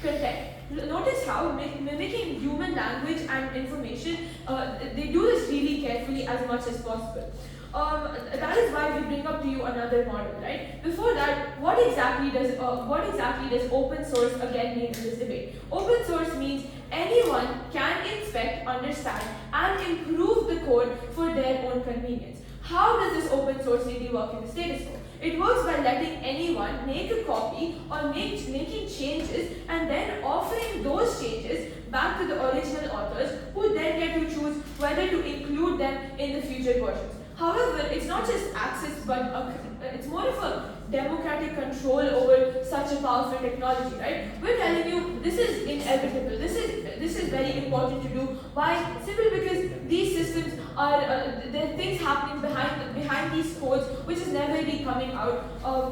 content. Notice how mimicking human language and information, they do this really carefully as much as possible. That is why we bring up to you another model, right? Before that, what exactly does open source again mean in this debate? Open source means anyone can inspect, understand, and improve the code for their own convenience. How does this open source really work in the status quo? It works by letting anyone make a copy or making changes and then offering those changes back to the original authors, who then get to choose whether to include them in the future versions. However, it's not just access, but it's more of a democratic control over such a powerful technology, right? We're telling you this is inevitable. This is very important to do. Why? Simply because these systems are there are things happening behind these codes which is never really coming out,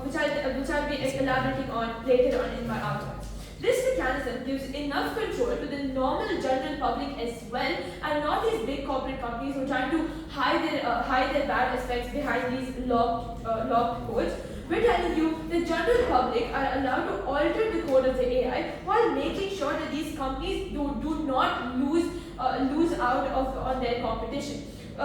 which I'll be elaborating on later on in my outlines. This mechanism gives enough control to the normal general public as well, and not these big corporate companies who are trying to hide their bad aspects behind these locked codes. We're telling you the general public are allowed to alter the code of the AI while making sure that these companies do not lose out on their competition.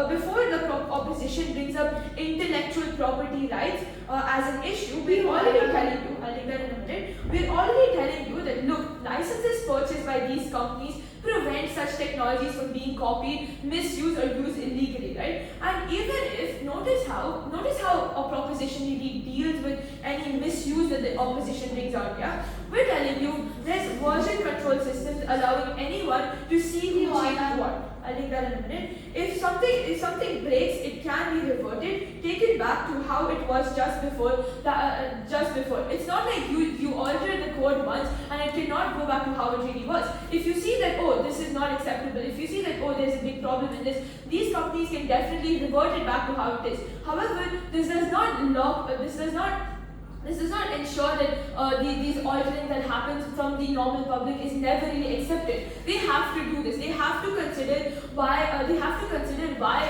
Before the opposition brings up intellectual property rights as an issue, we're already telling you, I'll take that in a minute, we're already telling you that look, licenses purchased by these companies prevent such technologies from being copied, misused, or used illegally, right? And even if, notice how a proposition really deals with any misuse that the opposition brings out, yeah? We're telling you there's version control systems allowing anyone to see who changed what. I'll take that in a minute. If something breaks, it can be reverted, taken back to how it was just before. It's not like you alter the code once and it cannot go back to how it really was. If you see that, oh, this is not acceptable, if you see that, oh, there's a big problem in this, these companies can definitely revert it back to how it is. However, this does not ensure that these altering that happens from the normal public is never really accepted. They have to do this. They have to consider why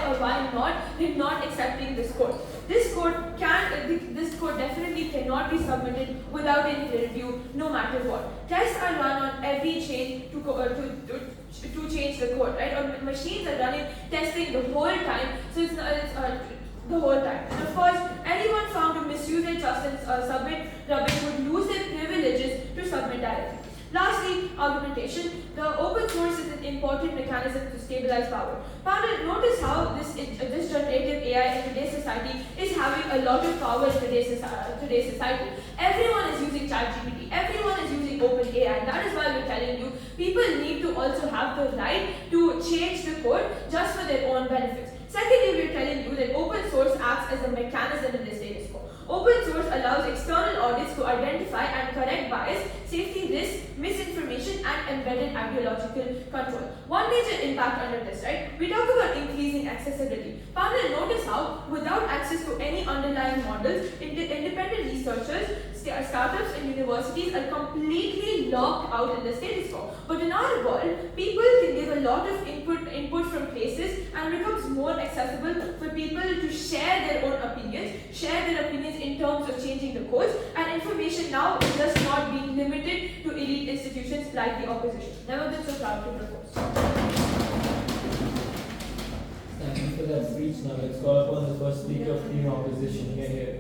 or why not they're not accepting this code. This code definitely cannot be submitted without any review, no matter what. Tests are run on every change to change the code, right? Or machines are running testing the whole time. So it's the whole time. And of course, anyone found to misuse their trust and submit rubbish would lose their privileges to submit directly. Lastly, argumentation. The open source is an important mechanism to stabilize power. Panel, notice how this generative AI in today's society is having a lot of power in today's society. Everyone is using ChatGPT. Everyone is using OpenAI. And that is why we're telling you people need to also have the right to change the code just for their own benefits. Secondly, we're telling you that open source acts as a mechanism in this status quo. Open source allows external audits to identify and correct bias, safety risks, misinformation, and embedded ideological control. One major impact under this, right? We talk about increasing accessibility. Panel, notice how, without access to any underlying models, independent researchers, startups, and universities are completely locked out in the status quo. But in our world, people can give a lot of input from places, and becomes more accessible for people to share their own opinions, in terms of changing the codes, and information now is just not being limited to elite institutions like the opposition. Never been so proud to propose. Thank you for that speech. Now let's call upon the first speaker of the opposition here.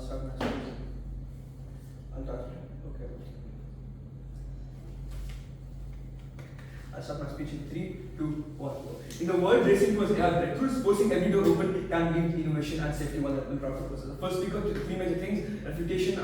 start my speech. I'll start. Okay. I'll start my speech in 3, 2, 1. In the world racing towards AI breakthroughs, forcing every door open can lead innovation and safety while the profit process. The first speaker to the three major things: refutation,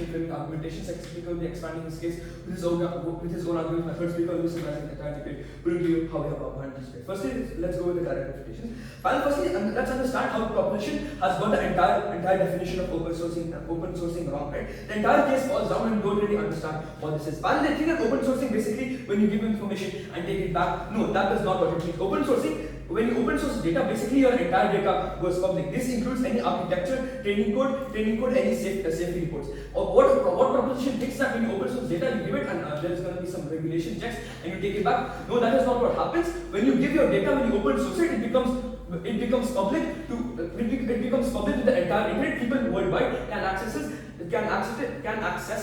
framing, argumentation. Second speaker will be expanding his case with his own arguments. My third speaker will be summarizing the entire debate, will review how we have behind this debate. Firstly, let's go with the direct refutations. Firstly, let's understand how the proposition has got the entire definition of open sourcing wrong, right? The entire case falls down and you don't really understand what this is. They think that open sourcing basically when you give information and take it back. No, that is not what it means. Open sourcing, when you open source data, basically your entire data goes public. This includes any architecture, training code, any safety reports. Or what proposition thinks that when you open source data, you give it and there is going to be some regulation checks and you take it back. No, that is not what happens. When you give your data, when you open source it, it becomes public to the entire internet. People worldwide can access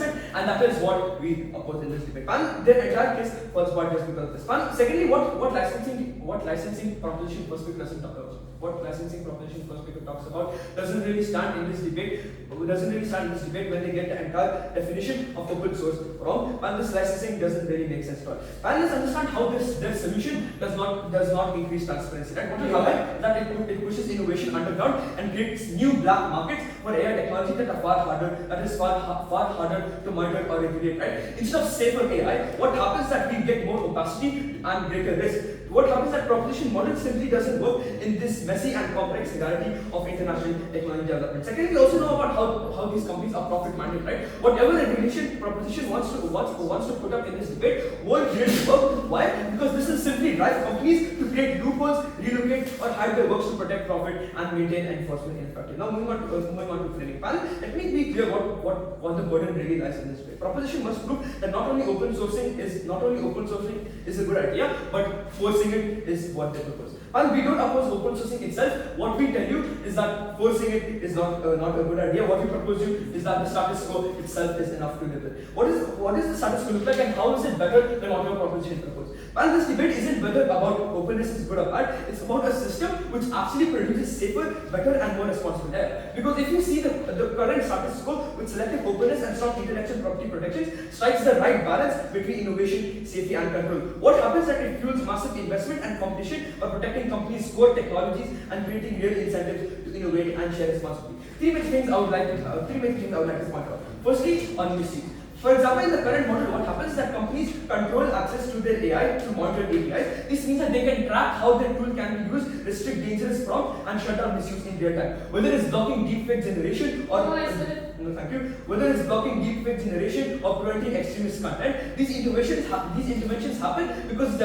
it, and that is what we oppose in this debate. The entire case falls apart just because of this. Secondly, what licensing proposition first speaker doesn't talk about. What licensing proposition first speaker talks about doesn't really stand in this debate. When they get the entire definition of open source wrong, and this licensing doesn't really make sense at all. And let's understand how their solution does not increase transparency. Right? What will happen that it pushes innovation underground and creates new black markets for AI technology that are far harder to monitor or regulate. Right? Instead of safer AI, what happens that we get more opacity and greater risk. What happens that proposition model simply doesn't work in this messy and complex hierarchy of international technology development. Secondly, we also know about how these companies are profit-minded, right? Whatever regulation proposition wants to put up in this debate won't really work. Why? Because this will simply drive companies to create loopholes, relocate, or hide their works to protect profit and maintain enforcement ineffective. Now moving on to framing. Let me be clear what the burden really lies in this debate. Proposition must prove that not only open sourcing is a good idea, but forcing it is what they propose. And we don't oppose open sourcing itself. What we tell you is that forcing it is not a good idea. What we propose you is that the status quo itself is enough to live with. What is the status quo look like, and how is it better than what your proposition proposes? And this debate isn't whether about openness is good or bad. It's about a system which actually produces safer, better, and more responsible AI. Because if you see the current status quo with selective openness and strong intellectual property protections strikes the right balance between innovation, safety, and control. What happens is that it fuels massive investment and competition by protecting companies' core technologies and creating real incentives to innovate and share responsibility. Three major things I would like to point out. Firstly, on misuse. For example, in the current model, what happens is that companies control access to their AI through monitored APIs. This means that they can track how their tool can be used, restrict dangerous prompt, and shut down misuse in real time. Whether it's blocking deepfake generation or whether it's blocking deepfake generation or preventing extremist content, these interventions happen because the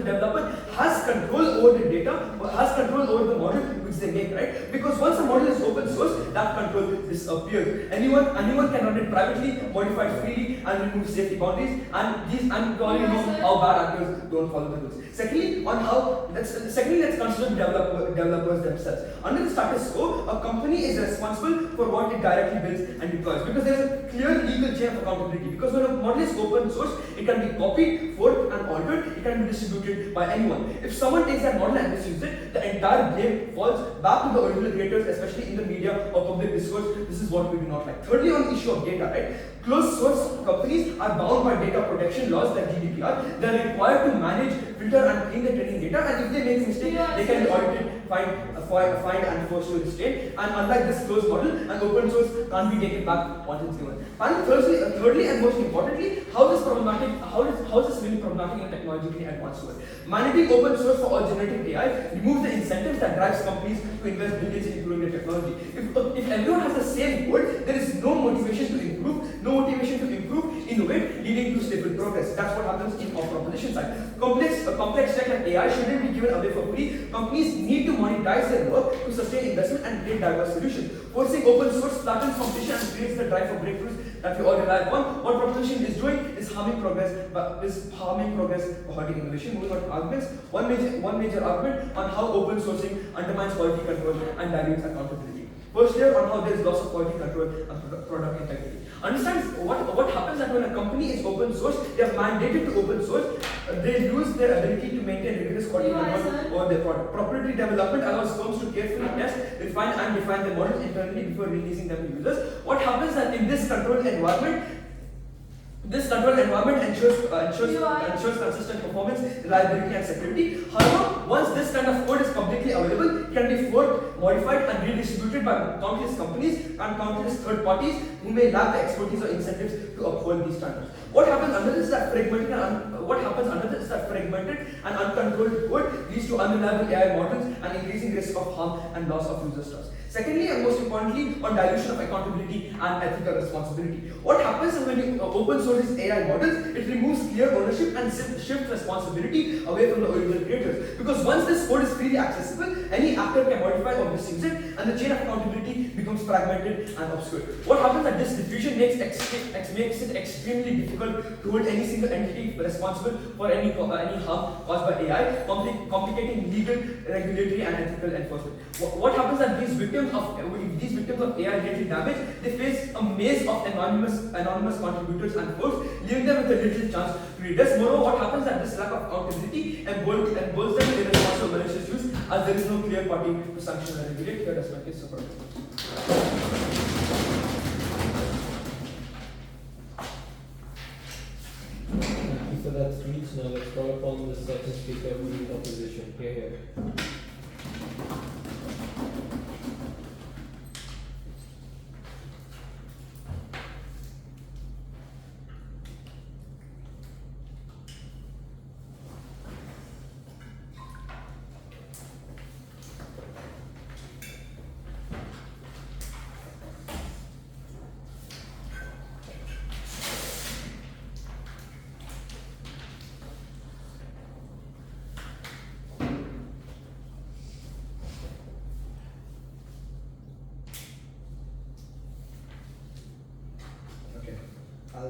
developer has control over the data, or has control over the model which they make, right? Because once a model is open source, that control disappears. Anyone can run it privately, modify it freely, and remove safety boundaries. And we already know how bad actors don't follow the rules. Secondly, let's consider developers themselves. Under the status quo, a company is responsible for what it directly builds and deploys, because there is a clear legal chain of accountability. Because when a model is open source, it can be copied, forked, and altered. It can be distributed by anyone. If someone takes that model and misuses it, the entire blame falls back to the original creators, especially in the media or public discourse. This is what we do not like. Thirdly, on the issue of data, right? Closed source companies are bound by data protection laws like GDPR. They are required to manage, filter, and clean their training data. And if they make a mistake, they can be audited, fined, and forced to restrain. And unlike this closed model, an open source can't be taken back once it's given. And thirdly, and most importantly, how is this really problematic in a technologically advanced world? Mandating open source for all generative AI removes the incentives that drives companies to invest billions in improving their technology. If everyone has the same goal, there is no motivation to improve, innovate, leading to stable progress. That's what happens in our proposition side. Complex tech like AI shouldn't be given away for free. Companies need to monetize their work to sustain investment and create diverse solutions. Forcing open source flattens competition and creates the drive for breakthroughs that we all rely upon. What proposition is doing is harming progress by hurting innovation. Moving on to arguments. One major argument on how open sourcing undermines quality control and dilutes accountability. First layer on how there is loss of quality control and product integrity. Understand what happens that when a company is open source, they are mandated to open source, they lose their ability to maintain rigorous quality control over their product. Proprietary development allows firms to carefully test, refine and define their models internally before releasing them to users. What happens that in this controlled environment, ensures consistent performance, reliability and security. However, once this kind of code is publicly available, it can be forked, modified and redistributed by countless companies and countless third parties who may lack the expertise or incentives to uphold these standards. What happens under this is that fragmented and uncontrolled code leads to unreliable AI models and increasing risk of harm and loss of user trust. Secondly, and most importantly, on dilution of accountability and ethical responsibility. What happens is when you open source AI models, it removes clear ownership and shifts responsibility away from the original creators. Because once this code is freely accessible, any actor can modify or misuse it, and the chain of accountability becomes fragmented and obscure. What happens is that this diffusion makes it extremely difficult to hold any single entity responsible for any harm caused by AI, complicating legal, regulatory, and ethical enforcement. What happens is that these victims of AI get damaged, they face a maze of anonymous contributors and folks, leaving them with a little chance to redress. Moreover, what happens is that this lack of accountability emboldens them in irresponsible malicious use, as there is no clear party to sanction and regulate. Here, that's my case support. Thank you for that speech. Now let's call upon the second speaker of the opposition. Here. I'll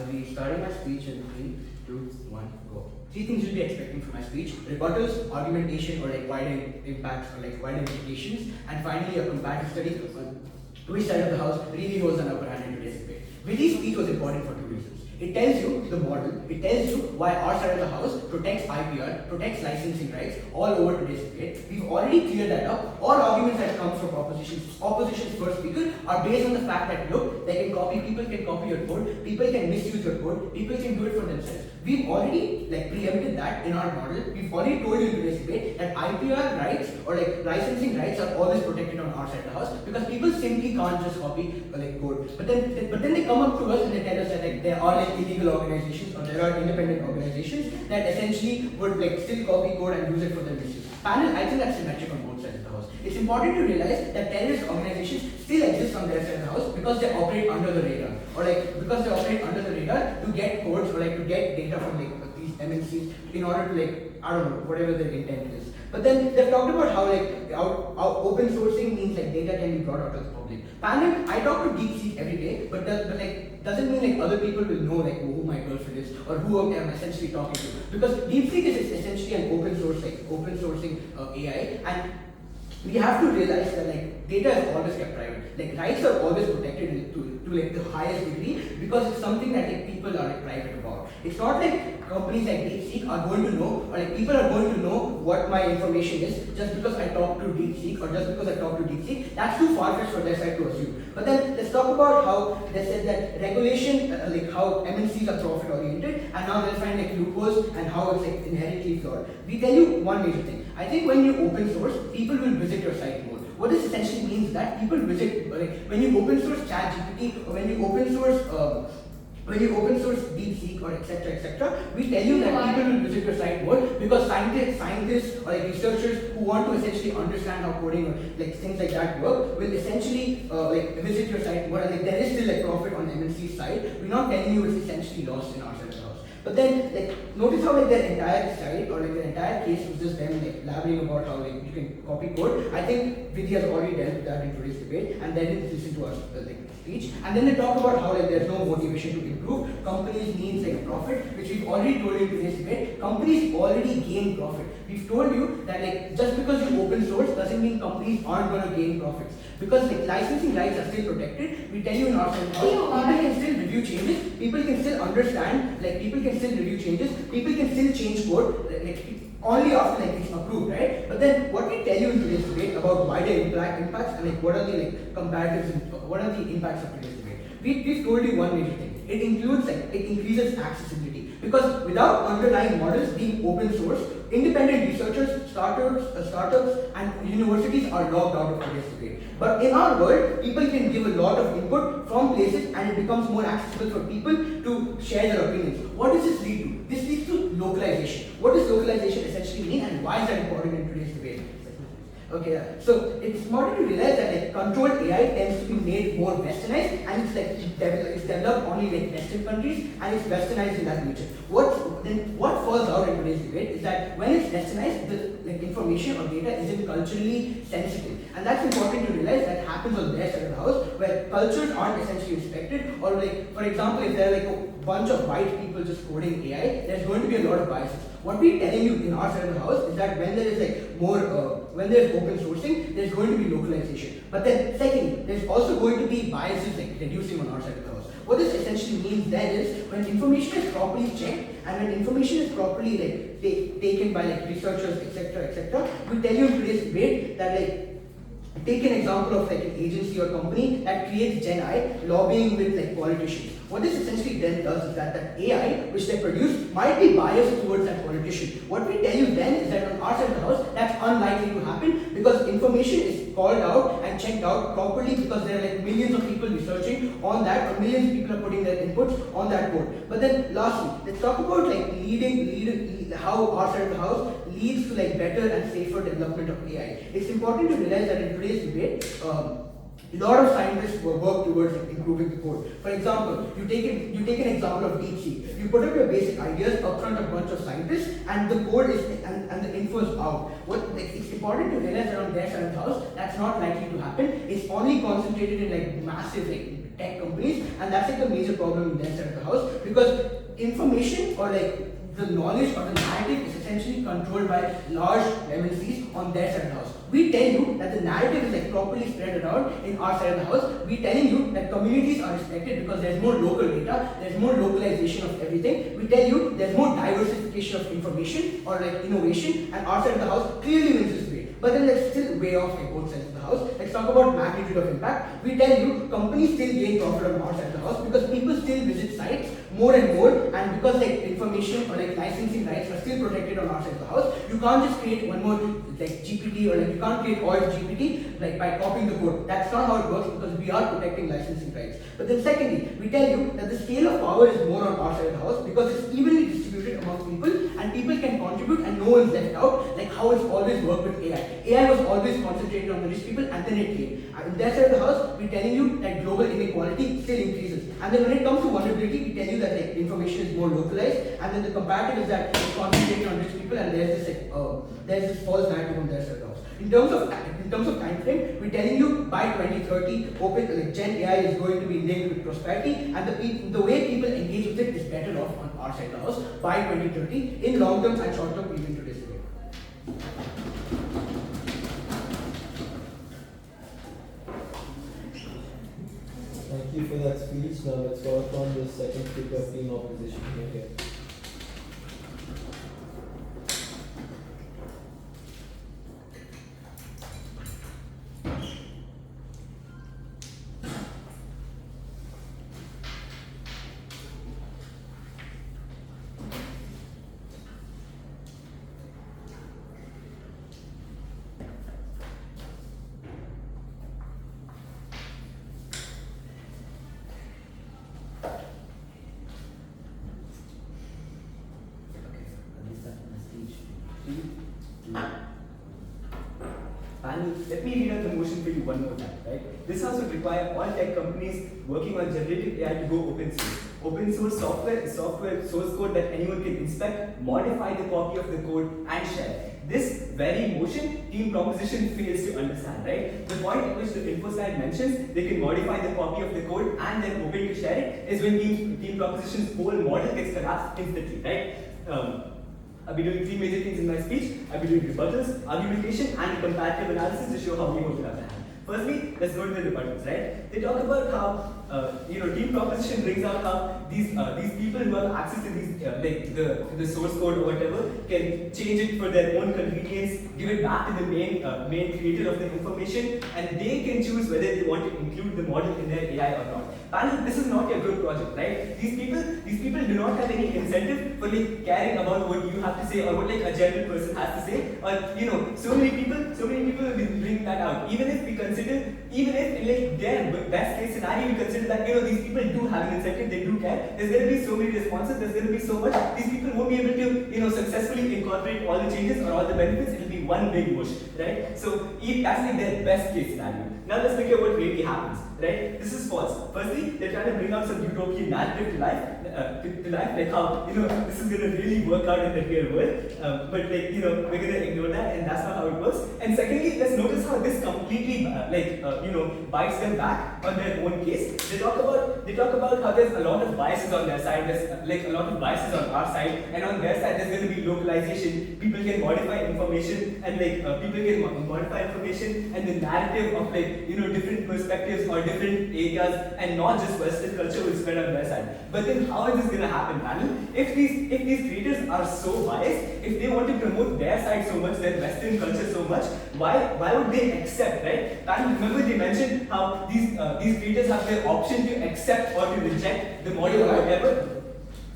be starting my speech in 3, 2, 1, go. 3 things you'll be expecting from my speech: rebuttals, argumentation, or like wider impacts or like wider implications, and finally a comparative study on which side of the house really holds an upper hand in today's debate. Vidhi's speech was important for 2 reasons. It tells you the model, it tells you why our side of the house protects IPR, protects licensing rights all over today's debate. We've already cleared that up. All arguments that come from opposition's first speaker are based on the fact that look, people can copy your code, people can misuse your code, people can do it for themselves. We've already preempted that in our model. We've already told you in today's debate that IPR rights or licensing rights are always protected on our side of the house because people simply can't just copy code. But then they come up to us and they tell us that there are illegal organizations or there are independent organizations that essentially would still copy code and use it for their misuse. Panel, I think that's symmetric on both sides of the house. It's important to realize that terrorist organizations still exist on their side of the house because they operate under the radar, or because they operate under the radar to get codes or to get data from these MNCs in order to I don't know, whatever their intent is. But then they've talked about how how open sourcing means data can be brought out to the public. Panel, I talk to DeepSeek every day, but doesn't mean other people will know who my girlfriend is or who I'm essentially talking to. Because DeepSeek is essentially an open sourcing AI, and we have to realize that data is always kept private. Rights are always protected to the highest degree because it's something that people are private about. It's not companies like DeepSeek are going to know, or people are going to know what my information is just because I talk to DeepSeek or just because I talk to DeepSeek. That's too far-fetched for their side to assume. But then let's talk about how they said that regulation, how MNCs are profit-oriented, and now they'll find loopholes and how it's inherently flawed. We tell you one major thing. I think when you open source, people will visit your site more. What this essentially means is that people visit, when you open source ChatGPT or when you open source DeepSeek or etc., we tell you that people will visit your site more because scientists or researchers who want to essentially understand how coding or things like that work will essentially visit your site more, and there is still profit on MNC's side. We're not telling you it's essentially lost in our side of the house. But then, notice how their entire side or their entire case was just them blabbering about how you can copy code. I think Vidhi has already dealt with that in today's debate, and they didn't listen to us speech, and then they talk about how like there's no motivation to improve. Companies need like profit, which we've already told you in today's debate. Companies already gain profit. We've told you that like just because you open source doesn't mean companies aren't going to gain profits. Because like licensing rights are still protected. We tell you in our seminar, people can still review changes, people can still understand, like people can still review changes, people can still change code, like only after like it's approved, right? But then what we tell you in today's debate about wider impacts and like what are the like comparatives and what are the impacts of today's debate? We've told you one major thing. It includes like it increases accessibility because without underlying models being open source, independent researchers, startups, and universities are locked out of today's debate. But in our world, people can give a lot of input from places, and it becomes more accessible for people to share their opinions. What does this lead to? This leads to localization. What does localization essentially mean, and why is that important in today's debate? Okay, so it's important to realize that like controlled AI tends to be made more westernized, and it's like it's developed only like Western countries, and it's westernized in that nature. What falls out in today's debate is that when it's westernized, the like information or data isn't culturally sensitive, and that's important to realize that happens on their side of the house, where cultures aren't essentially respected, or like for example, if there are like a bunch of white people just coding AI, there's going to be a lot of biases. What we're telling you in our side of the house is that when there is like more, when there's open sourcing, there's going to be localization. But then secondly, there's also going to be biases like reducing on our side of the house. What this essentially means then is when information is properly checked and when information is properly like taken by like researchers, etc., we tell you in today's debate that like take an example of like an agency or company that creates Gen I lobbying with like politicians. What this essentially then does is that AI which they produce might be biased towards that politician. What we tell you then is that on our side of the house, that's unlikely to happen because information is called out and checked out properly because there are like millions of people researching on that, or millions of people are putting their inputs on that code. But then lastly, let's talk about like how our side of the house leads to like better and safer development of AI. It's important to realize that in today's debate, a lot of scientists work towards improving the code. For example, you take an example of DeepSeek. You put up your basic ideas up front of a bunch of scientists, and the code is and the info is out. It's important to realize that on their side of the house, that's not likely to happen. It's only concentrated in like massive like tech companies, and that's like a major problem in their side of the house because information or like the knowledge or the narrative is essentially controlled by large MNCs on their side of the house. We tell you that the narrative is like properly spread around in our side of the house. We telling you that communities are respected because there's more local data, there's more localization of everything. We tell you there's more diversification of information or like innovation, and our side of the house clearly wins this debate. But then let's still way off like both sides of the house. Let's talk about magnitude of impact. We tell you companies still gain profit on our side of the house because people still visit sites more and more, and because like information or like licensing rights are still protected on our side of the house, you can't just create one more like GPT or like you can't create all GPT like by copying the code. That's not how it works because we are protecting licensing rights. But then secondly, we tell you that the scale of power is more on our side of the house because it's evenly distributed among people and people can contribute and no one's left out, like how it's always worked with AI. AI was always concentrated on the rich people and then it came. And in that side of the house, we're telling you that global inequality still increases. And then when it comes to vulnerability, we tell you that like information is more localized, and then the comparative is that it's concentrated on rich people, and there's this false narrative on their side of the house. In terms of time frame, we're telling you by 2030, open Gen AI is going to be linked with prosperity, and the way people engage with it is better off on our side of the house by 2030 in long term and short term, even to this way. Thank you for that speech. Now let's call upon the second speaker of team opposition here. Let me read out the motion for you one more time, right? This house would require all tech companies working on generative AI to go open source. Open source software is source code that anyone can inspect, modify the copy of the code, and share. This very motion, team proposition fails to understand, right? The point at which the info slide mentions they can modify the copy of the code and then open to share it is when team proposition's whole model gets collapsed instantly, right? I'll be doing 3 major things in my speech. I'll be doing rebuttals, argumentation, and comparative analysis to show how we hold it up to hand. Firstly, let's go to the rebuttals, right? They talk about how team proposition brings out how these people who have access to these like the source code or whatever can change it for their own convenience, give it back to the main creator of the information, and they can choose whether they want to include the model in their AI or not. Panel, this is not a good project, right? These people do not have any incentive for like caring about what you have to say or what like a general person has to say, or so many people will bring that out. Even if in like their best case scenario we consider that these people do have an incentive, they do care. There's going to be so many responses. There's going to be so much. These people won't be able to successfully incorporate all the changes or all the benefits. It'll be one big mush, right? So that's like their best case scenario. Now let's look at what really happens, right? This is false. Firstly, they're trying to bring out some utopian narrative to life, like how this is gonna really work out in the real world. But like we're gonna ignore that, and that's not how it works. And secondly, let's notice how this completely bites them back on their own case. They talk about how there's a lot of biases on their side. There's like a lot of biases on our side, and on their side there's going to be localization. People can modify information, and people can modify information, and the narrative of different perspectives or different areas, and not just Western culture will spread on their side. But then how is this going to happen, panel? If these creators are so biased, if they want to promote their side so much, their Western culture so much, why would they accept, right? Panel, remember they mentioned how these creators have the option to accept or to reject the model or whatever.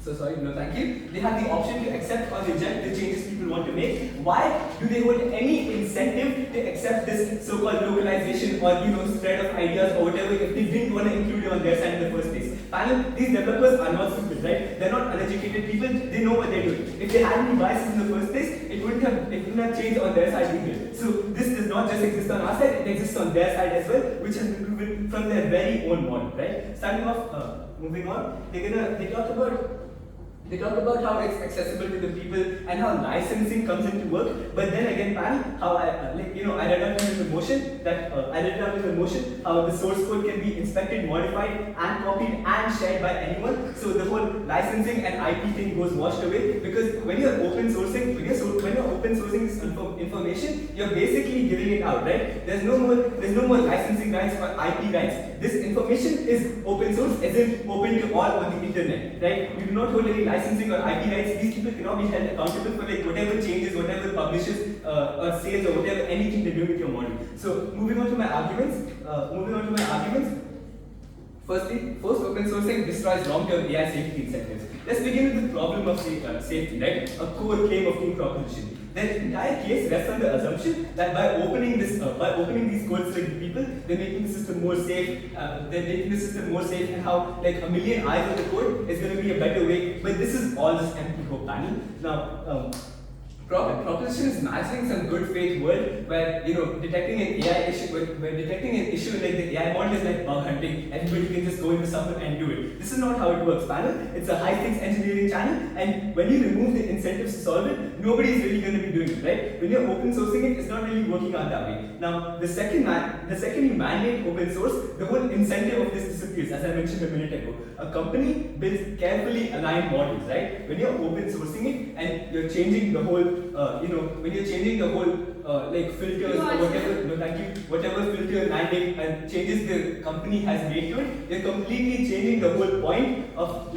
So sorry, no thank you. They have the option to accept or reject the changes people want to make. Why do they hold any incentive to accept this so-called localization or spread of ideas or whatever if they didn't want to include it on their side in the first place? Panel, these developers are not stupid, right? They're not uneducated people, they know what they're doing. If they had any biases in the first place, it wouldn't have changed on their side either. So this does not just exist on our side, it exists on their side as well, which has been proven from their very own model, right? Starting off, moving on, they talk about how it's accessible to the people and how licensing comes into work. But then again, panel, how I read out in the motion how the source code can be inspected, modified, and copied and shared by anyone. So the whole licensing and IP thing goes washed away, because when you're open sourcing this information, you're basically giving it out, right? There's no more licensing rights or IP rights. This information is open source, as in open to all on the internet, right? You do not hold any licensing or IP rights. These people cannot be held accountable for whatever changes, whatever publishes or sales or whatever anything they do with your model. So moving on to my arguments. Firstly, open sourcing destroys long-term AI safety incentives. Let's begin with the problem of safety, right? A core claim of team proposition. The entire case rests on the assumption that by opening these codes to people, they're making the system more safe. And how a million eyes on the code is going to be a better way. But this is all just empty hope, panel. Now, proposition is imagining some good faith world where detecting an issue like the AI model is like bug hunting. Everybody can just go into something and do it. This is not how it works, panel. It's a high-stakes engineering channel, and when you remove the incentives to solve it, nobody is really going to be doing it, right? When you're open sourcing it, it's not really working out that way. Now, the second you mandate open source, the whole incentive of this disappears. As I mentioned a minute ago, a company builds carefully aligned models, right? When you're open sourcing it and you're changing the whole filters or whatever filter landing and changes the company has made to it, you're completely changing the whole point of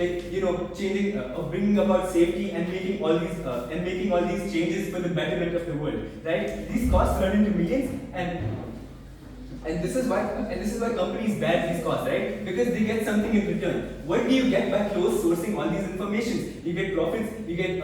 of bringing about safety and making all these changes for the betterment of the world, right? These costs run into millions, and this is why companies bear these costs, right? Because they get something in return. What do you get by close sourcing all these informations? You get profits. You get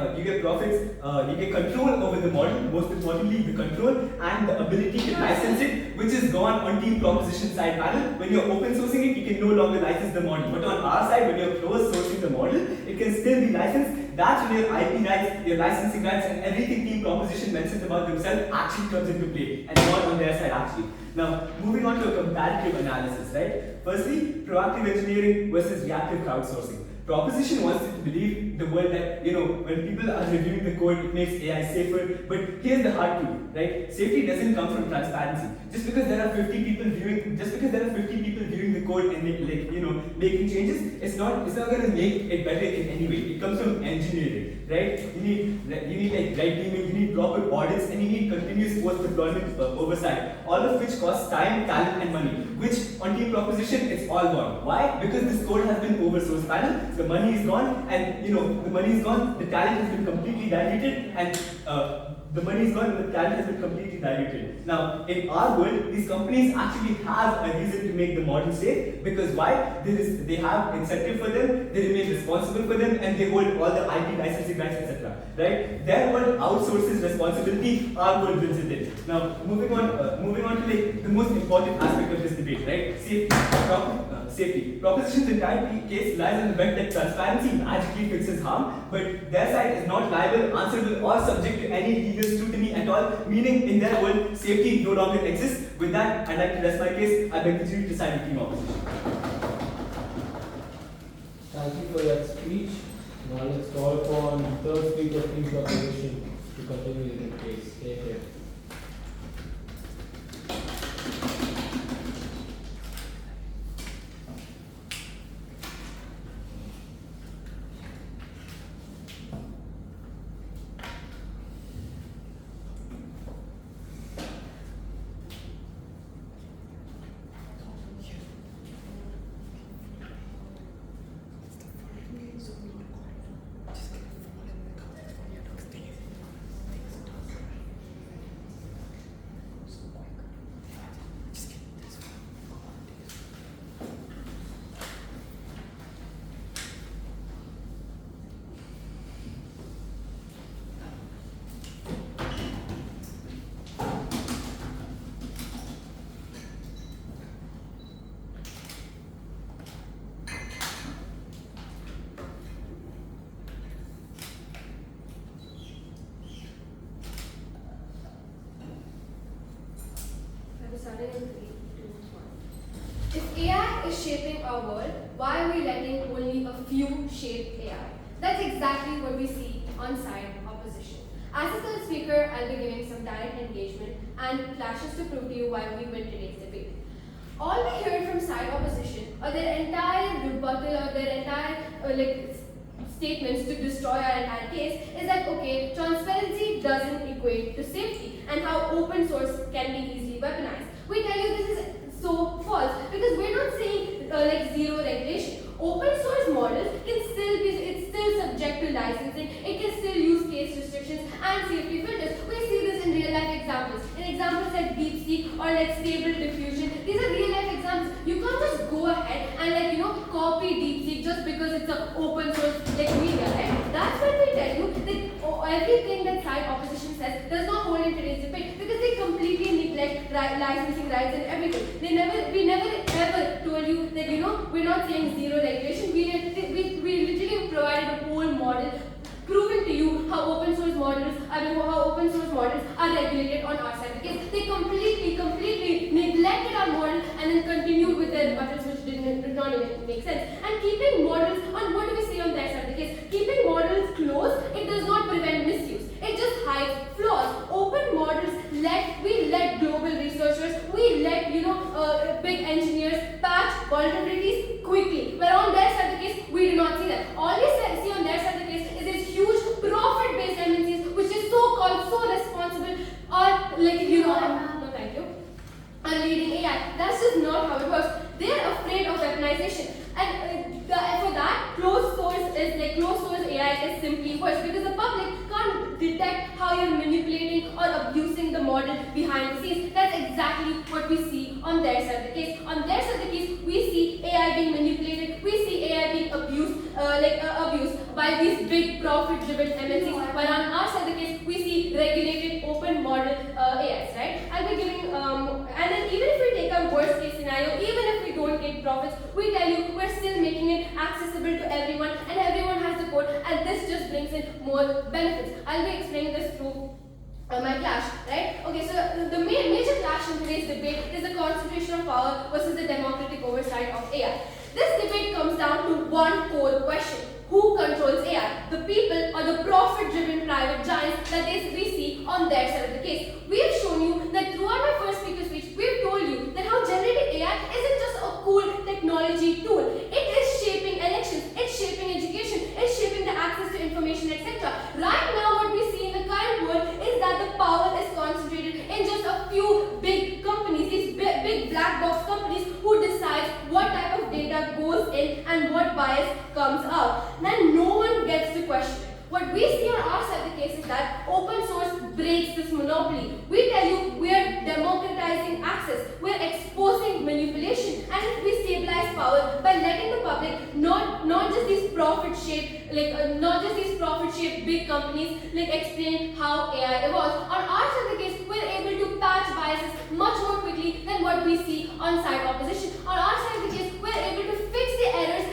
control over the model. Most importantly, the control and the ability to license it, which is gone on team proposition side panel. When you're open sourcing it, you can no longer license the model. But on our side, when you're close sourcing the model, it can still be licensed. That's when your IP rights, your licensing rights, and everything team proposition mentions about themselves actually comes into play, and not on their side actually. Now, moving on to a comparative analysis, right? Firstly, proactive engineering versus reactive crowdsourcing. proposition wants you to believe the world that, when people are reviewing the code, it makes AI safer. But here's the hard truth, right? Safety doesn't come from transparency. Just because there are 50 people viewing the code and making changes, it's not going to make it better in any way. It comes from engineering, right? You need like right teaming, you need proper audits, and you need continuous post-deployment oversight, all of which costs time, talent, and money. Which on team proposition, it's all gone. Why? Because this code has been oversourced panel, the money is gone, and the money is gone, the talent has been completely diluted, and Now, in our world, these companies actually have a reason to make the model safe, because why? They have incentive for them, they remain responsible for them, and they hold all the IP licensing rights, etc. Right? Their world outsources responsibility, our world brings it in. Now, moving on to the most important aspect of this debate, right? Safety. Proposition's entire case lies on the bet that transparency magically fixes harm, but their side is not liable, answerable, or subject to any legal scrutiny at all, meaning in their world, safety no longer exists. With that, I'd like to rest my case. I beg you to side with team opposition. Thank you for that speech. Now let's call upon the third speaker of team opposition to continue the case. Take care. If AI is shaping our world, why are we letting only a few shape AI? That's exactly what we see on side opposition. As a third speaker, I'll be giving some direct engagement and flashes to prove to you why we win today's debate. All we hear from side opposition or their entire rebuttal or their entire statements to destroy our entire case is that, okay, transparency doesn't equate to safety and how open source can be easily weaponized. We tell you this is so false because we're not saying zero regulation. Open source models can it's still subject to licensing, it can still use case restrictions and safety filters. We see this in real life examples. In examples like DeepSeek or like stable diffusion, these are real life examples. You can't just go ahead and copy DeepSeek just because it's an open source media, right? That's when we tell you that everything that side opposition says does not hold in today's debate because they completely neglect licensing rights and everything. We never ever told you that we're not saying zero regulation. We literally provided a whole model proving to you how open source models are regulated on our side. Because they completely neglected our model and then continued with their rebuttals which did not even make sense. And keeping models on what do we say on that side of the case? Keeping models closed, it does not prevent misuse. It just hides flaws. Open models we let global researchers, we let big engineers patch vulnerabilities quickly. But on their side of the case, we do not see that. All we see on their side of the case is these huge profit-based MNCs, which is so-called so responsible, or no thank you, are leading AI. That's just not how it works. They're afraid of weaponization. And for that, closed source AI is simply worse because the public can't detect how you're manipulating or abusing the model behind the scenes. That's exactly what we see on their side of the case. On their side of the case, we see AI being manipulated, we see AI being abused by these big profit-driven MNCs. While on our side of the case, we see regulated open model AIs, right? I'll be giving, and then even if we take our worst case scenario, even if we don't get profits, we tell you we're still making it accessible to everyone and everyone has the code, and this just brings in more benefits. I'll be explaining this through my clash, right? Okay, so the major clash in today's debate is the concentration of power versus the democratic oversight of AI. This debate comes down to one core question. Who controls AI? The people or the profit-driven private giants that we see on their side of the case? We have shown you that throughout my first speaker speech, we have told you that how generative AI isn't just a cool technology tool. It is shaping elections, it's shaping education, it's shaping the access to information, etc. Right now, what we see in the current world is that the power is concentrated in just a few big companies, these big black box companies who decide what type of data goes in and what bias comes out. Then no one gets to question it. What we see on our side of the case is that open source breaks this monopoly. We tell you we are democratizing access, we are exposing manipulation, and we stabilize power by letting the public not just these profit-shaped big companies explain how AI evolves. On our side of the case, we are able to patch biases much more quickly than what we see on side opposition. On our side of the case, we are able to fix the errors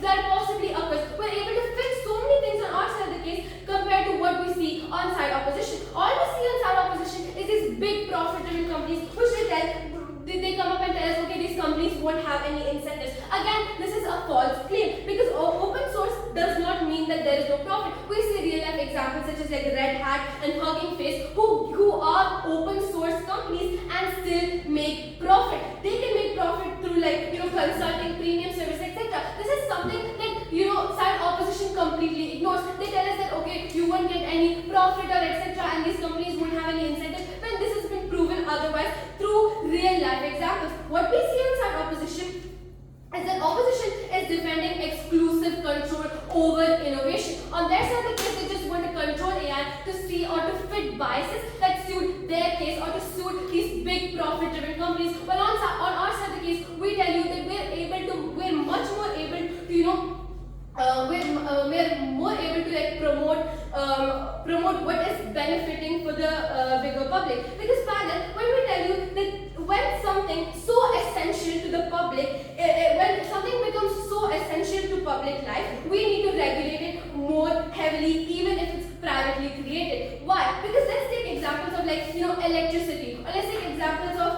that possibly occurs. We are able to fix so many things on our side of the case compared to what we see on side opposition. All we see on side opposition is these big profit-driven companies which they come up and tell us, okay, these companies won't have any incentives. Again, this is a false claim because open source does not mean that there is no profit. We see real-life examples such as Red Hat and Hugging Face who are open source companies and still make profit. They can make profit through consulting, premium service, etc. This is something that side opposition completely ignores. They tell us that okay, you won't get any profit or etc. and these companies won't have any incentive. When this has been proven otherwise through real-life examples. What we see on side opposition is that opposition is defending exclusive control over innovation. On their side of the case, they just want to control AI to see or to fit biases that suit their case or to suit these big profit-driven companies. Well, on our side of the case, we tell you that we're much more able to we're more able to promote what is benefiting for the bigger public. Because panel, when we tell you that when something so essential to the public, when something becomes so essential to public life, we need to regulate it more heavily, even if it's privately created. Why? Because let's take examples of electricity, or let's take examples of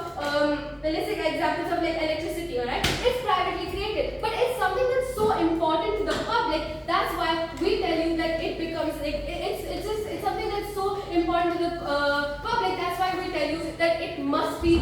electricity. All right, it's privately created, but it's something that's so important to the public. That's why we tell you that it becomes it's something that's so important to the public. That's why we tell you that it must be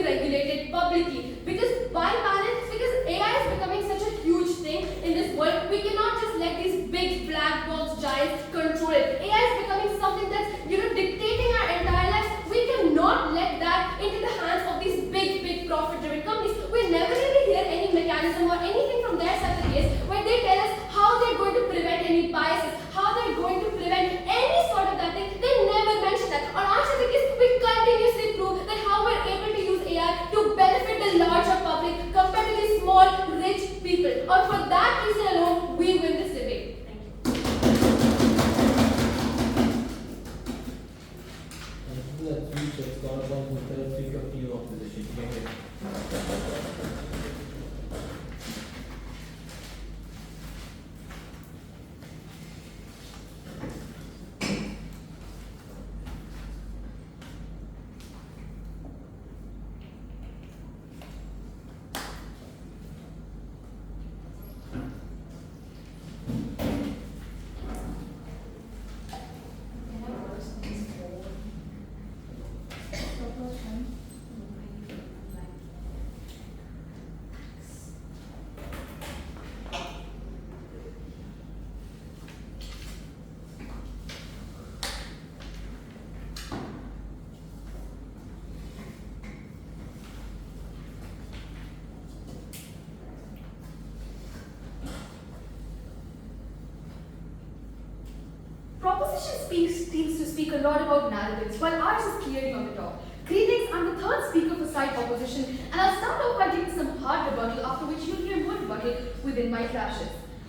regulated publicly. Because why panel? Because AI is becoming such a huge thing in this world. We cannot just let these big black box giants control it. AI is becoming something that's dictating our entire lives. We cannot let that into the hands of these big profit-driven companies. We never really hear any mechanism or anything from their side of the case where they tell us how they're going to prevent any biases, how they're going to prevent any sort of that thing. They never mention that. On our side of the case, we continuously prove that how we're able to use AI to benefit the larger public compared to these small, rich people. Or for that reason alone, we win this debate. Thank you. And this is a speech that's gone upon the third speaker of the opposition. Seems to speak a lot about narratives, while ours is clearly on the top. Greetings, I'm the third speaker for side opposition, and I'll start off by giving some hard rebuttal, after which you'll hear more rebuttal within my flashes.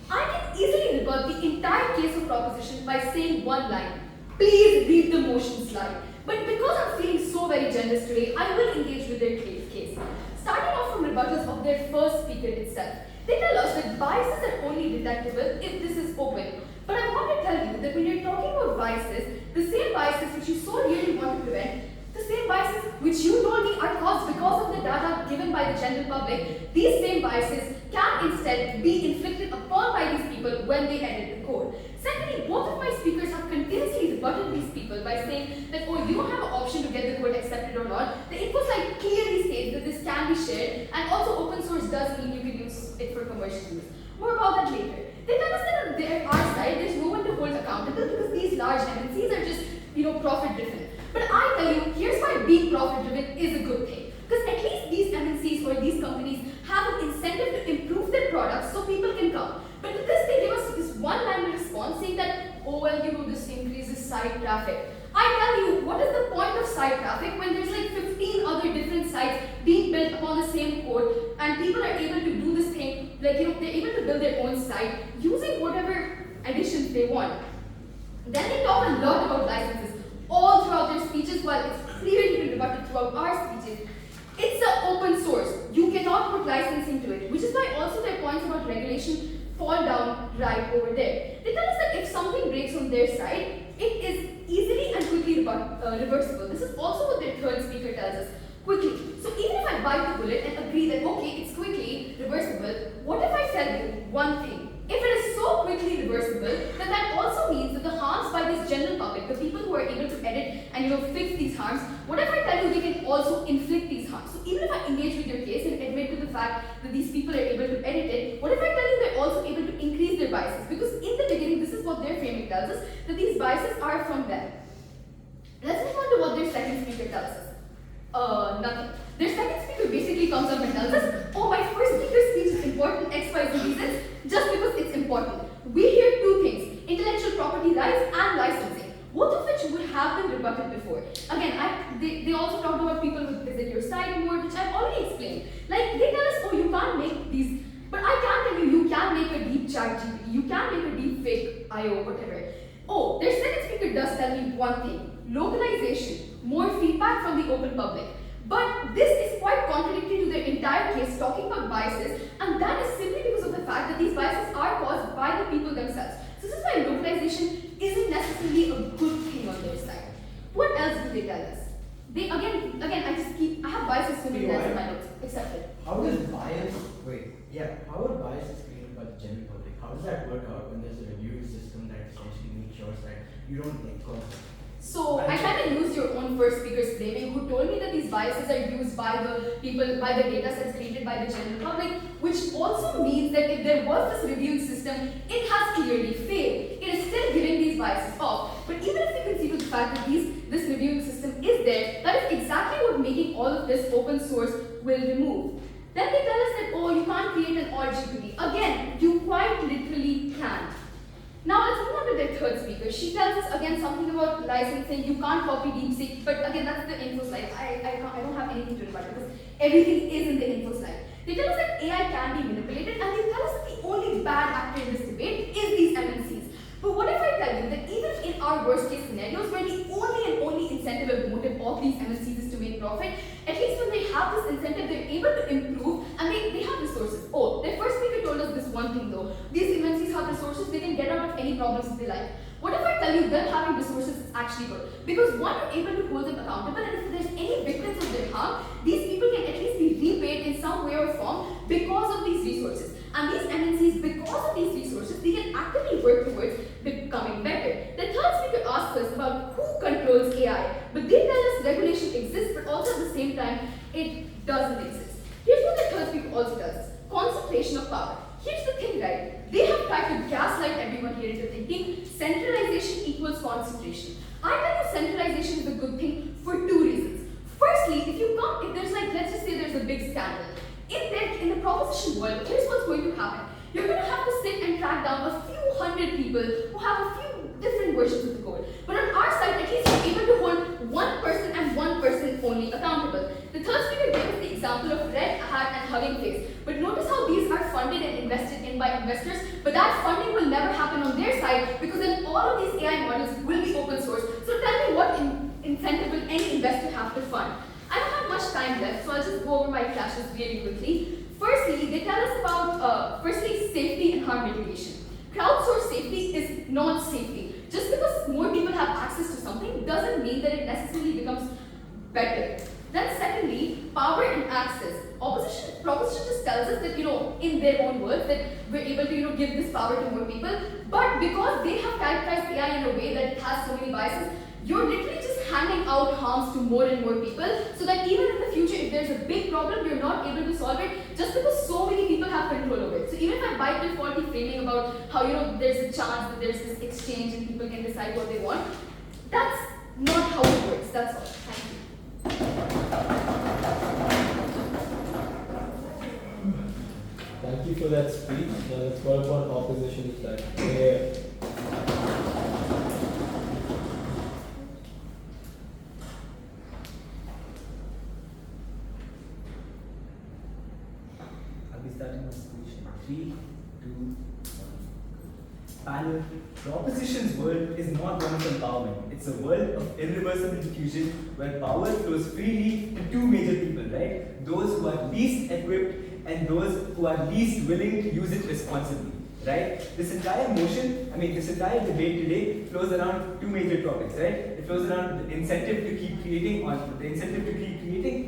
I can easily rebut the entire case of proposition by saying one line: please read the motion slide. But because I'm feeling so very generous today, I will engage with their case. Starting off from rebuttals of their first speaker itself. They tell us that biases are only detectable if this is open. But I want to tell you that when you're talking about biases, the same biases which you so really want to prevent, the same biases which you told me are caused because of the data given given by the general public, these same biases can instead be inflicted upon by these people when they edit the code. Secondly, both of my speakers have continuously rebutted these people by saying that, oh, you don't have an option to get the code accepted or not. The info site clearly states that this can be shared, and also open source does mean you can use it for commercial use. More about that later. They tell us that on our side, there's no one to hold accountable because these large MNCs are just, profit driven. But I tell you, here's why being profit driven is a good thing. Because at least these MNCs or these companies have an incentive to improve their products so people can come. But with this, they give us this one-line response saying that, oh, well, this increases site traffic. I tell you, what is the point of site traffic when there's like 15 other different sites being built upon the same code, and people are able to do this thing, they're able to build their own site using whatever additions they want. Then they talk a lot about licenses all throughout their speeches, while it's clearly been rebutted throughout our speeches. It's an open source. You cannot put licensing to it, which is why also their points about regulation fall down right over there. They tell us that if something breaks on their side, it is easily and quickly reversible. This is also what their third speaker tells us. Quickly. So even if I bite the bullet and agree that, okay, it's quickly reversible, what if I tell you one thing? If it is so quickly reversible, then that also means that the harms by this general public, the people who are able to edit and fix these harms, what if I tell you they can also inflict these harms? So even if I engage with your case and admit to the fact that these people are able to edit it, what if I tell you they're also able to increase their biases? Because in the beginning, this is what their framing tells us, that these biases are from them. Let's move on to what their second speaker tells us. Nothing. Their second speaker basically comes up and tells us, oh, my first speaker's speech is important, X, Y, Z reasons, just because it's important. We hear two things, intellectual property rights and licensing, both of which would have been rebutted before. Again, they also talked about people who visit your site more, which I've already explained. Like, they tell us, oh, you can't make these, but I can tell you can make a deep chat GPT, you can make a deep fake IO, whatever. Oh, their second speaker does tell me one thing, localization, more feedback from the open public. But this is quite contradictory to their entire case talking about biases, and that is simply because of the fact that these biases are caused by the people themselves. So this is why localization isn't necessarily a good thing on their side. What else do they tell us? They again, I have biases so many times in my notes, accepted. How are biases created by the general public? How does that work out when there's a review system that essentially makes sure that you don't cause So I kind of used your own first speaker's framing, who told me that these biases are used by the people, by the data sets created by the general public, which also means that if there was this reviewing system, it has clearly failed. It is still giving these biases off. But even if we consider the fact that this reviewing system is there, that is exactly what making all of this open source will remove. Then they tell us that, oh, you can't create an odd GPT. Again, you quite literally can. Now let's move on to their third speaker. She tells us again something about licensing. You can't copy DeepSeek, but again that's the info slide. I don't have anything to rebut because everything is in the info slide. They tell us that AI can be manipulated, and they tell us that the only bad actor in this debate is these MNCs. But what if I tell you that even in our worst case scenarios, where the only incentive and motive of these MNCs is to make profit, at least when they have this incentive, they're able to improve and they have resources. Oh, their first speaker told us this one thing though. These MNCs have resources, they can get out of any problems if they like. What if I tell you them having resources is actually good? Because one, you're able to hold them accountable, and if there's any victims of their harm, these people can at least be repaid in some way or form because of these resources. And these MNCs, because of these resources, they can actively work towards becoming better. The third speaker asks us about who controls AI, but they tell us regulation exists, but also at the same time, it doesn't exist. Here's what the third speaker also tells us, concentration of power. Here's the thing, right? They have tried to gaslight everyone here into thinking centralization equals concentration. I tell you centralization is a good thing for two reasons. Firstly, if there's let's just say there's a big scandal. In the proposition world, here's what's going to happen. You're going to have to sit and track down a few hundred people who have a few different versions of the code. But on our side, at least you're able to hold one person and one person only accountable. The third speaker gave us the example of Red Hat and Hugging Face. But notice how these are funded and invested in by investors, but that funding will never happen on their side because then all of these AI models will be open source. So tell me what incentive will any investor have to fund? I don't have much time left, so I'll just go over my flashes really quickly. Firstly, they tell us about safety and harm mitigation. Crowdsourced safety is not safety. Just because more people have access to something doesn't mean that it necessarily becomes better. Then secondly, power and access. Proposition just tells us that, in their own words, that we're able to, give this power to more people. But because they have characterized AI in a way that it has so many biases, you're literally just handing out harms to more and more people, so that even in the future, if there's a big problem, you're not able to solve it just because so many people have control over it. So even if I buy the faulty framing about how, there's a chance that there's this exchange and people can decide what they want, that's not how it works. That's all. Thank you. Thank you for that speech. Now let's call upon opposition side. Yeah. I'll be starting my speech in 3, 2, 1. Panel, the opposition's world is not one of empowerment. It's a world of irreversible diffusion where power flows freely to two major people, right? Those who are least equipped and those who are least willing to use it responsibly, right? This entire this entire debate today flows around two major topics, right? It flows around the incentive to keep creating,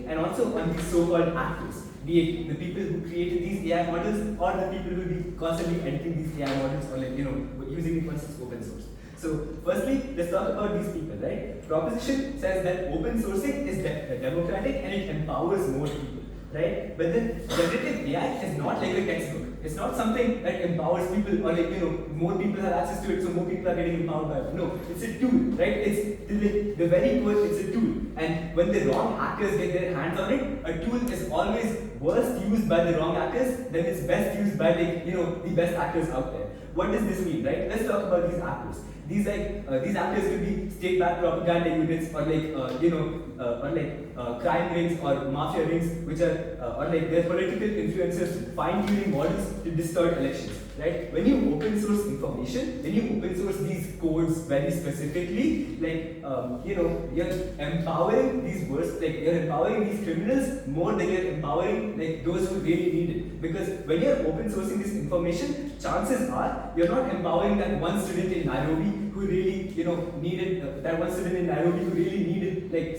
and also on these so-called actors, be it the people who created these AI models or the people who will be constantly editing these AI models or using it once it's open source. So firstly, let's talk about these people, right? Proposition says that open sourcing is democratic and it empowers more people, right? But then generative AI is not like a textbook. It's not something that empowers people or more people have access to it, so more people are getting empowered by it. No, it's a tool, right? It's the very word, it's a tool. And when the wrong actors get their hands on it, a tool is always worst used by the wrong actors than it's best used by the best actors out there. What does this mean, right? Let's talk about these actors. These actors could be state-backed propaganda units or crime rings or mafia rings, which are they're political influencers fine-tuning models to distort elections, right? When you open source information, when you open source these codes very specifically, you're empowering these you're empowering these criminals more than you're empowering those who really need it. Because when you're open sourcing this information, chances are you're not empowering that one student in Nairobi who really needed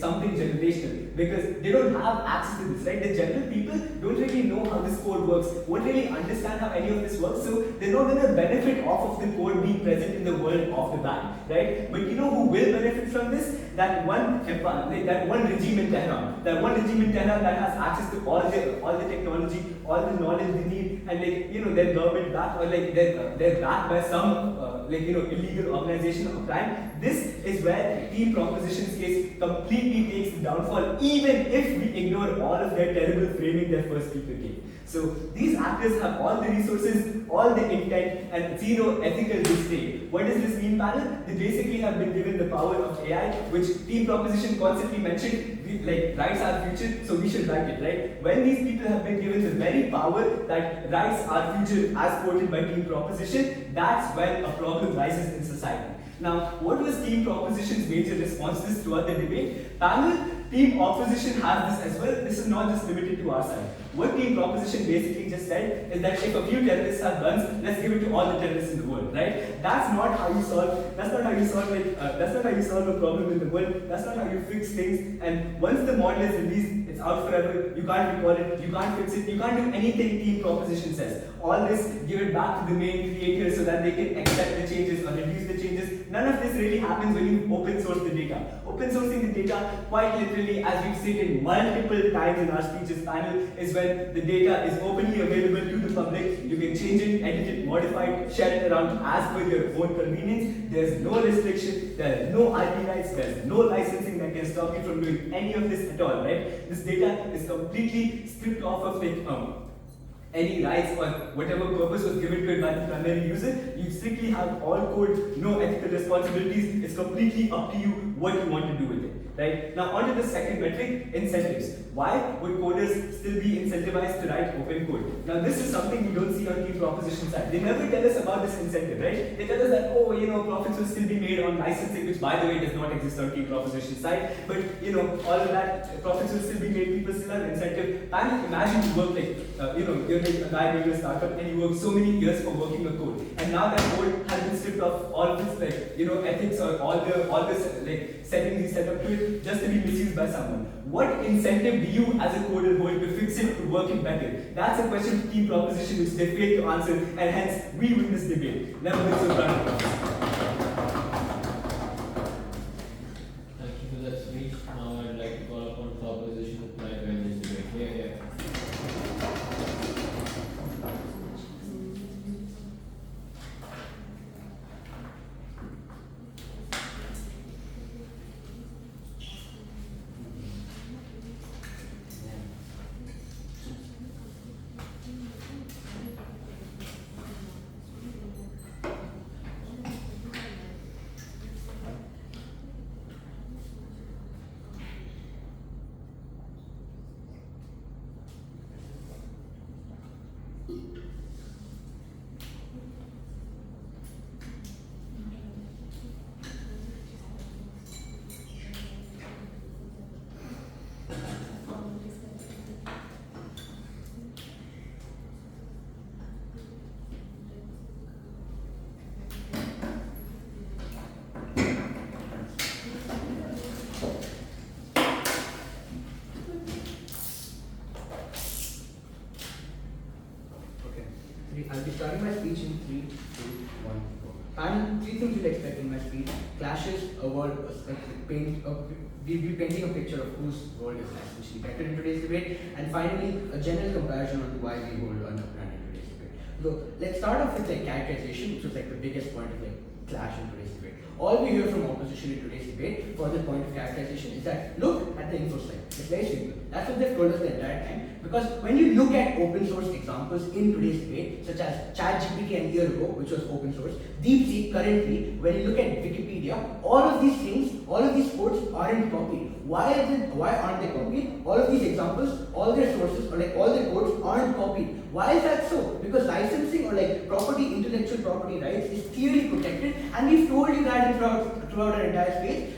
something generational, because they don't have access to this, right? The general people don't really know how this code works, won't really understand how any of this works, so they're not going to benefit off of the code being present in the world off the bat, right? But who will benefit from this? That one regime in Tehran, that has access to all the technology, all the knowledge they need, and their government backed or they're backed by some illegal organization or crime. This is where Team Proposition's case completely takes the downfall, even if we ignore all of their terrible framing their first speaker gave. So these actors have all the resources, all the intent, and zero ethical restraint. What does this mean, panel? They basically have been given the power of AI, which Team Proposition constantly mentioned, rights are future, so we should write it, right? When these people have been given the very power that rights are future as quoted by Team Proposition, that's when a problem rises in society. Now, what was Team Proposition's major responses throughout the debate? Panel, Team Opposition has this as well. This is not just limited to our side. What Team Proposition basically just said is that if a few terrorists have guns, let's give it to all the terrorists in the world, right? That's not how you solve. That's not how you solve a problem in the world. That's not how you fix things. And once the model is released, it's out forever. You can't recall it. You can't fix it. You can't do anything Team Proposition says. All this, give it back to the main creators so that they can accept the changes or reduce the changes. None of this really happens when you open source the data. Open sourcing the data, quite literally, as we've stated multiple times in our speeches panel, is when the data is openly available to the public. You can change it, edit it, modify it, share it around as per your own convenience. There's no restriction, there's no IP rights, there's no licensing that can stop you from doing any of this at all, right? This data is completely stripped off of any rights or whatever purpose was given to it by the primary user. You strictly have all code, no ethical responsibilities. It's completely up to you what you want to do with it. Right? Now on to the second metric, incentives. Why would coders still be incentivized to write open code? Now this is something we don't see on Team Proposition side. They never tell us about this incentive, right? They tell us that, profits will still be made on licensing, which by the way does not exist on Team Proposition side. But all of that, profits will still be made, people still have incentive. And imagine you work you're a guy doing a startup and you work so many years for working a code. And now that code has been stripped of all this ethics or all this setting these setup to it just to be misused by someone. What incentive do you as a coder hold to fix it, to work it better? That's a question of key proposition which they fail to answer, and hence we win this debate. Never been so proud of us. Thank you for that speech. Now I'd like to call upon the opposition to try to end this debate. Yeah. I'll be starting my speech in 3, 2, 1, go. And 3 things you'll expect in my speech: clashes, a world, we'll be painting a picture of whose world is essentially better in today's debate, and finally, a general comparison on why we hold on in today's debate. So let's start off with characterization, which was the biggest point of clash in today's debate. All we hear from opposition in today's debate for the point of characterization is that look at the info slide. It's very simple. That's what they've told us the entire time. Because when you look at open source examples in today's debate, such as ChatGPT an year ago, which was open source, DeepSeek currently, when you look at Wikipedia, all of these things, all of these codes aren't copied. Why aren't they copied? All of these examples, all their sources, or all their codes aren't copied. Why is that so? Because licensing or intellectual property rights is clearly protected, and we've told you that throughout our entire debate,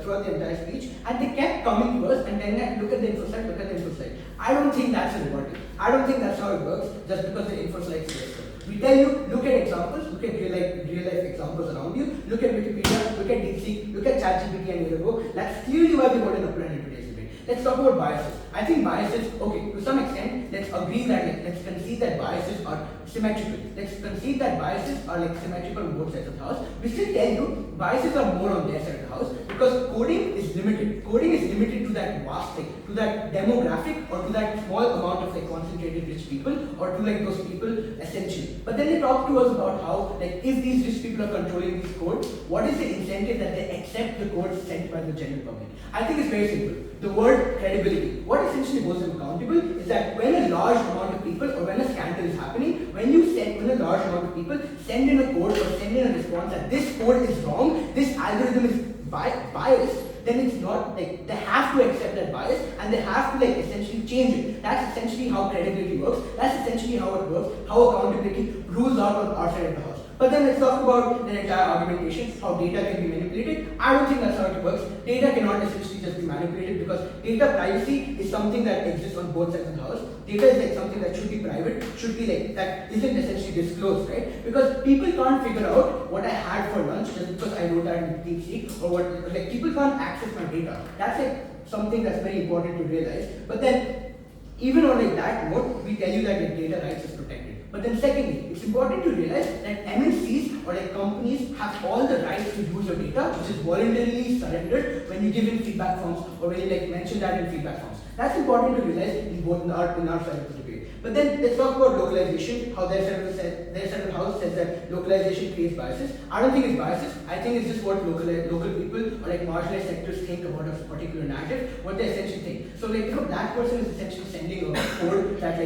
throughout the entire speech, and they kept coming to us and telling us, look at the info slide. I don't think that's a rebuttal. I don't think that's how it works, just because the info slide says so. We tell you, look at examples, look at real life examples around you, look at Wikipedia, look at DeepSeek, look at ChatGPT an year ago. That's clearly why we got an opponent in today's debate. Let's talk about biases. I think biases, okay, to some extent, let's agree that, let's concede that biases are symmetrical. Let's concede that biases are symmetrical on both sides of the house. We still tell you, biases are more on their side of the house because coding is limited. Coding is limited to that vast thing, to that demographic, or to that small amount of concentrated rich people, or to those people essentially. But then they talk to us about how, if these rich people are controlling these codes, what is the incentive that they accept the codes sent by the general public? I think it's very simple. The word credibility. What essentially holds them accountable is that when a large amount of people, or when a scandal is happening, when a large amount of people send in a code or send in a response that this code is wrong, this algorithm is biased, then it's not they have to accept that bias and they have to essentially change it. That's essentially how credibility works. That's essentially how it works, how accountability rules out on our side of the house. But then let's talk about the entire argumentation, how data can be manipulated. I don't think that's how it works. Data cannot essentially just be manipulated because data privacy is something that exists on both sides of the house. Data is something that should be private, should be that isn't essentially disclosed, right? Because people can't figure out what I had for lunch just because I wrote that in DeepSeek, or what people can't access my data. That's something that's very important to realize. But then even on that note, we tell you that the data rights is protected. But then secondly, it's important to realize that MNCs or companies have all the rights to use your data, which is voluntarily surrendered when you give in feedback forms, or when you mention that in feedback forms. That's important to realize in our side of the debate. But then let's talk about localization, how their side of the house says that localization creates biases. I don't think it's biases. I think it's just what local people or marginalized sectors think about a particular narrative, what they essentially think. So if a black person is essentially sending a code that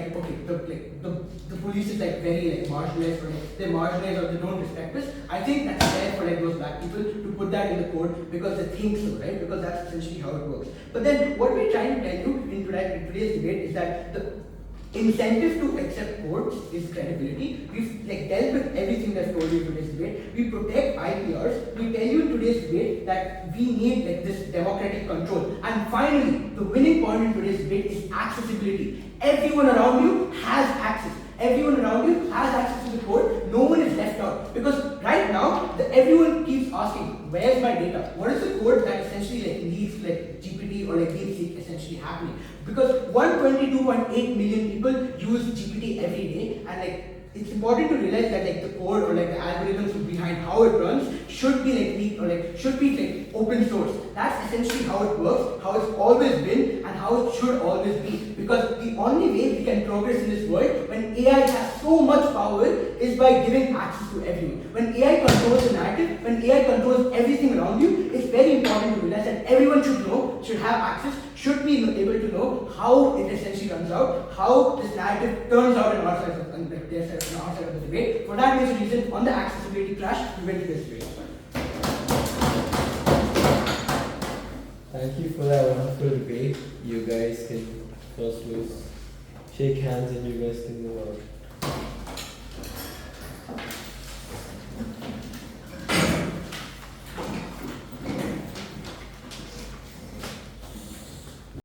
the police is very marginalized, or they're marginalized, or they don't respect us, I think that's fair for those black people to put that in the code because they think so, right? Because that's essentially how it works. But then what we're trying to tell you in today's debate is that the incentive to accept codes is credibility. We've dealt with everything that's told you in today's debate. We protect IPRs. We tell you in today's debate that we need this democratic control. And finally, the winning point in today's debate is accessibility. Everyone around you has access. Everyone around you has access to the code. No one is left out. Because right now, everyone keeps asking, where's my data? What is the code that essentially like leads like GPT or like DeepSeek essentially happening? Because 122.8 million people use GPT every day, and like it's important to realize that like the code or like the algorithms behind how it runs should be like leaked or like should be like open source. That's essentially how it works, how it's always been, and how it should always be. Because the only way we can progress in this world when AI has so much power is by giving access to everyone. When AI controls the narrative, when AI controls everything around you, it's very important to realize that everyone should know, should have access, should be able to know how it essentially runs out, how this narrative turns out in our side of, their side, on our side of the debate. For that major reason, on the accessibility clash, we went to this debate. Thank you for that wonderful debate. You guys can first shake hands and you guys can move on.